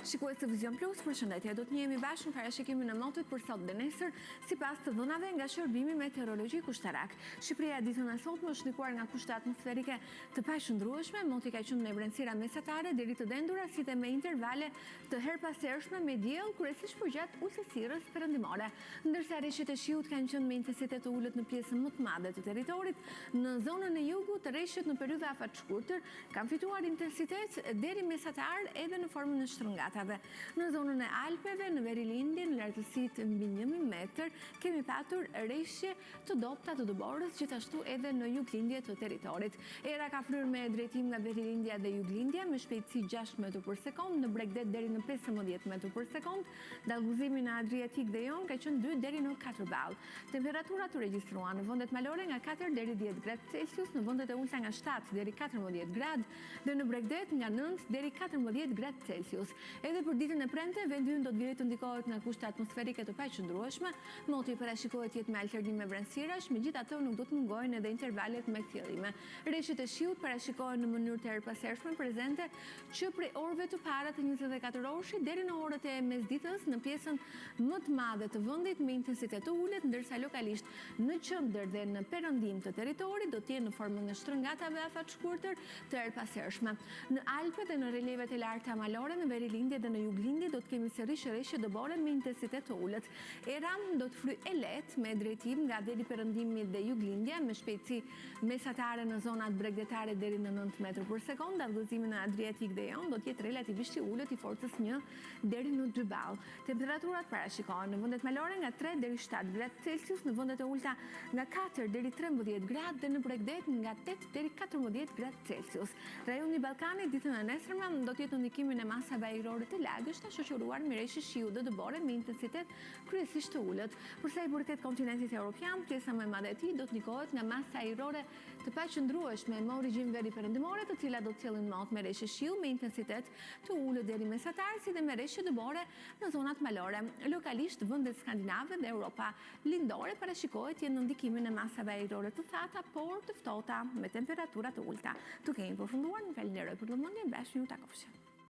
Shikues të Vizion Plus, përshëndetje, do të njemi bashkë në parashikimin e motit për sot dhe nesër, sipas të dhënave nga shërbimi meteorologjik ushtarak. Shqipëria ditën e sotme është ndikuar nga kushte atmosferike të paqëndrueshme, moti ka qenë me vrenësira mesatare deri të dendura, si dhe me intervale të herpasershme me diell, kryesisht përgjatë ulësirës perëndimore. Ndërsa rreshtet e shiut kanë qenë me intensitet të ulët në pjesën më të madhe të territorit, në zonën e jugut rreshtet në periudha afat shkurtër kanë fituar intensitet deri mesatar edhe në formën e shtrëngatave. Në zonën e Alpeve, në Verilindje, në lartësitë mbi 1000 metër, kemi patur rreshje të dobta të dëborës, gjithashtu edhe në juglindje të territorit. Era ka fryrë me drejtim nga Verilindja dhe juglindja me shpejtësi 6 metër për sekond, në Bregdet deri në 15 metër për sekond, dallgëzimi në Adriatik dhe Jon ka qenë 2 deri në 4 ball. Temperaturat u regjistruan në vendet malore nga 4 deri 10 gradë Celsius, në vendet e ulta nga 7 deri 14 gradë dhe në Bregdet nga 9 deri 14 gradë Celsius. Edhe për ditën e premte, vendi ynë do të vijë të ndikohet nga kushte atmosferike të paqëndrueshme, moti parashikohet jetë me alternime vrenësirash, megjithatë nuk do të mungojnë edhe intervalet me kthjellime. Rreshtet e shiut parashikohen në mënyrë të herpasershme prezente që prej orëve të para të 24 orësh deri në orët e mesditës në pjesën më të madhe të vendit me intensitet të ulët, ndërsa lokalisht në qendër dhe në perëndim të territorit do të jenë në formën e shtrëngatave afat shkurtër të herpasershme. Në Alpe dhe në relevet e larta malore, në Verilindje dhe në juglindje do të kemi sërish rreshje dëbore me intensitet të ulët. Era do të fryjë e lehtë me drejtim nga deri perëndimi dhe juglindja me shpejtësi mesatare në zonat bregdetare deri në 9 metër për sekond, dallgëzimi në Adriatik dhe Jon do të jetë relativisht i ulët i forcës 1 deri në 2 ball. Temperaturat parashikohen në vendet malore nga 3 deri 7 gradë Celsius, në vendet e ulta nga 4 deri 13 gradë dhe në Bregdet nga 8 deri 14 gradë Celsius. Rajoni i Ballkanit ditën e nesërme do të jetë në ndikimin e masave ajrore të lagështa, shoqëruar me rreshje shiu dhe dëbore me intensitet kryesisht të ulët. Për sa i përket kontinentit evropian, pjesa më e madhe e tij do të ndikohet nga masa ajrore të paqëndrueshme me origjinë veriperëndimore, të cilat do të sjellin mot me rreshje shiu me intensitet të ulët deri mesatar, si dhe me rreshje dëbore në zonat malore. Lokalisht vendet skandinave dhe Europa lindore parashikohet jenë në ndikimin e masave ajrore të thata, por të ftohta me temperatura të ulta. Duke i përfunduar, ju falenderoj për vëmendjen, bashkë ju takofshi.